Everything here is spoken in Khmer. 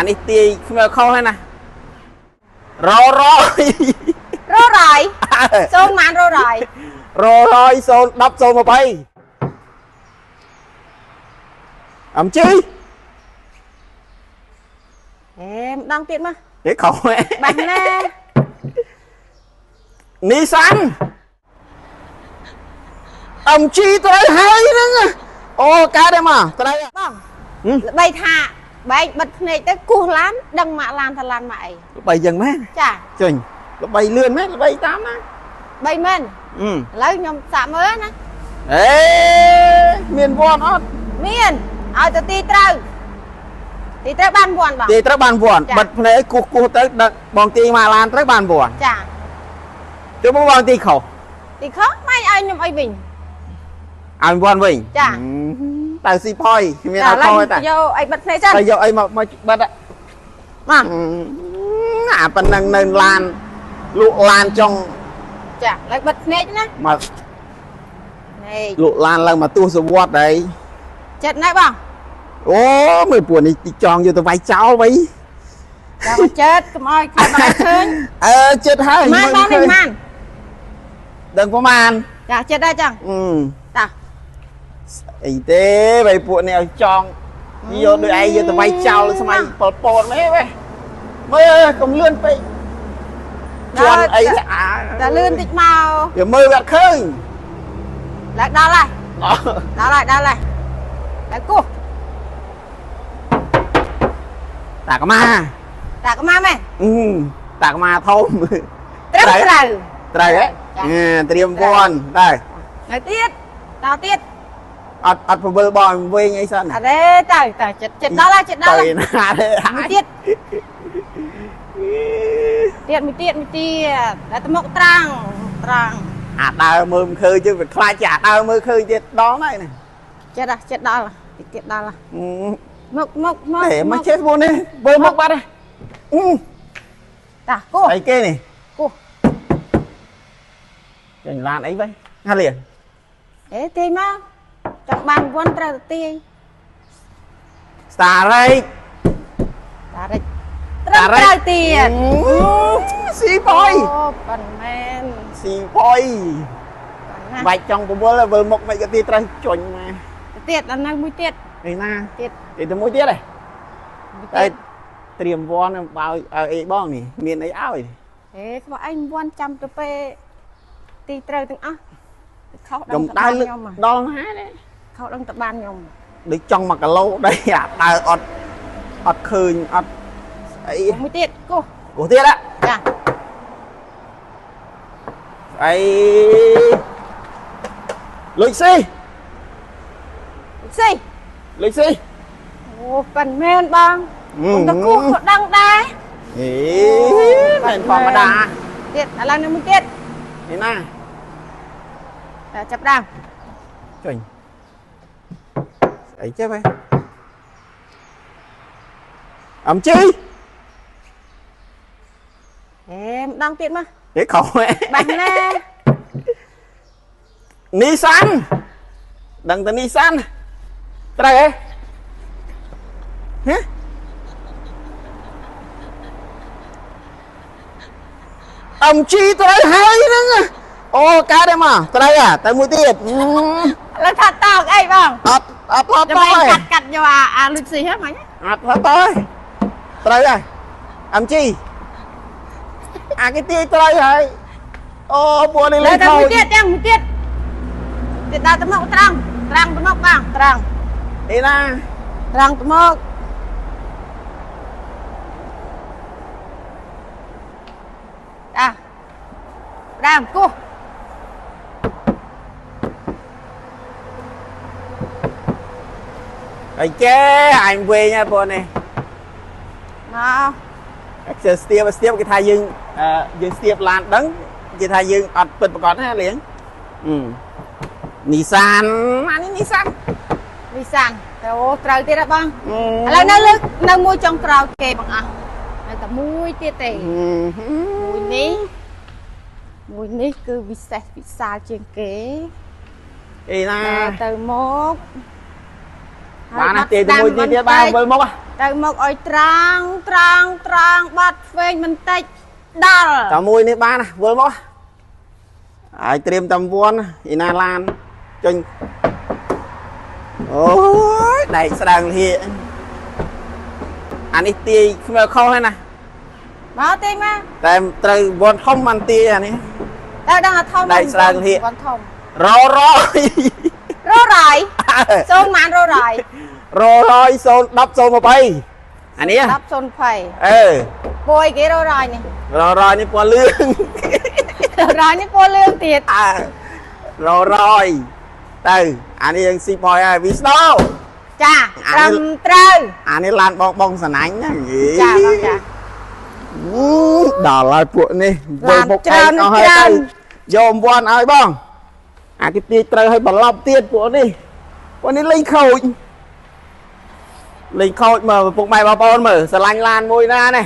នេះទាយគ្មានខុសហើយណារររយសូនម៉ានររយសូន10សូន20អំជីម្ដងទៀតមកទេខុសបាញ់ណានីសាន់អំជីត្រូវហើយហ្នឹងអូកើតទេមកត្រូវបងល្បីថាបែកបិទភ្នែកទៅគោះឡានដឹងម៉ាក់ឡានថាឡានម៉ាក់អីល្បីយ៉ាងម៉េចចាចេញល្បីលឿនមែនល្បីតាមណា3មែនឥឡូវខ្ញុំសាក់មើលណាមានវ័នអត់មានឲ្យទៅទីត្រូវបានវ័នបងទីត្រូវបានវ័នបិទភ្នែកគោះទៅដឹកបងទីម៉ាក់ឡានត្រូវបានវ័នចាទៅបងទីខុសមិនឲ្យខ្ញុំអីវិញឲ្យវ័នវិញចាតែស៊ីផយមានអត់ខុសទេយកអីបិទភ្នែកចឹងតែយកអីមកបិទមកអាប៉ុណ្ណឹងនៅឡានលក់ឡានចុងចាឡើងបិទភ្នែកណាមកលក់ឡានឡើងមកទស្សវត្តហើយចិត្តណែបងអូមើលពួកនេះទីចង់យកទៅវាយចោលវិញចាំមកចិត្តកុំឲ្យខាត់បានឃើញចិត្តហើយម៉ានបងនេះម៉ានដឹងប្រហែលចាចិត្តដែរចឹងតាអីទេបើពួកនេះឲ្យចង់យកដូចឯងយកទៅវាយចោលស្មៃប៉ុលពតមែនវ៉េមើលកុំលឿនពេកជន់អីតែលឿនតិចមកវាមើលវាអត់ឃើញឡើងដល់ហើយតែគោះតាកម៉ាមែនតាកម៉ាធំត្រូវហ៎ត្រៀមវ័នដែរហើយទៀតដល់ទៀតអត់ពវិលបងវិញអីសិនអត់ទេទៅចិត្តដល់ហើយណាទេទៀតមួយទៀតតែទៅមកត្រាំងអាដើរមើលមិនឃើញជឹងវាខ្លាចចាដើរមើលឃើញទៀតដល់ហើយណាចិត្តដល់ទៀតដល់មកទេមកចេះពួកនេះមើលមកបាត់តាគោះអីគេនេះគោះចេញឡានអីវិញហាលៀទាយមកចង់បានវ័នត្រូវទៅទាយស្តារេកត្រូវទៀតស៊ីផុយអូប៉ាន់មែនស៊ីផុយបាច់ចង់ពវល់វិលមុខមិនក៏ទីត្រូវជន់មកទៀតដល់នៅមួយទៀតនេះណាទៀតទៅមួយទៀតហ៎តែត្រៀមវ័នបើឲ្យអីបងនេះមានអីឲ្យខ្វះអីវ័នចាំទៅពេលទីត្រូវទាំងអស់ខុសដល់ខ្ញុំដល់ណាទេខុសដល់តបានខ្ញុំដូចចង់1គីឡូដីអាដើរអត់ឃើញអត់អីមួយទៀតគោះទៀតចាអីលុយស៊ីអូប៉ាន់មែនបងទៅគោះក៏ដឹងដែរមិនធម្មតាទៀតឥឡូវនៅមួយទៀតនេះណាចាប់ដើមចេញអីចេះហ៎អំជីម្ដងទៀតមកទេខុសបាញ់ណានីសាន់ដឹងតែនីសាន់ត្រូវហ៎អំជីត្រូវហើយហ្នឹងអូកើតទេមកត្រូវតែមួយទៀតលើថាតោកអីបងអត់ថតទៅកាត់យកអាលុយស៊ីហ្នឹងមិញអត់ថតទៅត្រូវហើយអំជីអាគេទាយត្រូវហើយអូពួកនេះលេងខូចទៀតដល់ទៅមកត្រាំងទៅមកបងត្រាំងនេះណាត្រាំងទៅមកដើមគោះអីចេអញវិញហើយបងនេះមកគេស្ទាបគេថាយើងស្ទាបឡានដឹងគេថាយើងអត់ពិតប្រកបណាលៀងនីសានអានេះនីសានទៅត្រូវទៀតហ៎បងឥឡូវនៅមួយចុងក្រោយគេបងអស់នៅតែមួយទៀតទេមួយនេះគឺវិសេសវិសាលជាងគេអីណាទៅមក បានទេមួយទៀតបានវិលមកទៅ Từ một ơi trang bắt phê mình tách đal. Tao mùi này ba nè, vừa bó. Ai tiêm tầm vuông, ina lan. Chênh. Ôi, đây sẽ đang hiện. Anh ít tì, không có khâu hay nè. Báo tim á. Tại từ vuông không ăn tì à này. Tao đang là thông. Đây sẽ đang hiện. Còn thông. Rô rồi. Rô rồi. Xôn màn rô rồi. Rô rồi, xôn, đắp xôn một bay. Anh ấy à? Đắp xôn phầy. Bôi cái rô rồi nè. Rô rồi, này bò lương. Rô rồi nè bôi lương tiệt. Rô rồi. Từ, anh ấy xì bòi à, vì sao? Chà, trầm trừ. Anh ấy lan bong bong sẵn ánh á. Chà, vâng chà. Đỏ lại buộc này. Làm trơn trơn. Dồn buồn ơi bông. À cái tí trời hơi bỏ lọc tiền của đi. Bọn này linh khôi. Linh khôi mà phục mày bà bôn mở. Sở lanh lan môi ra này.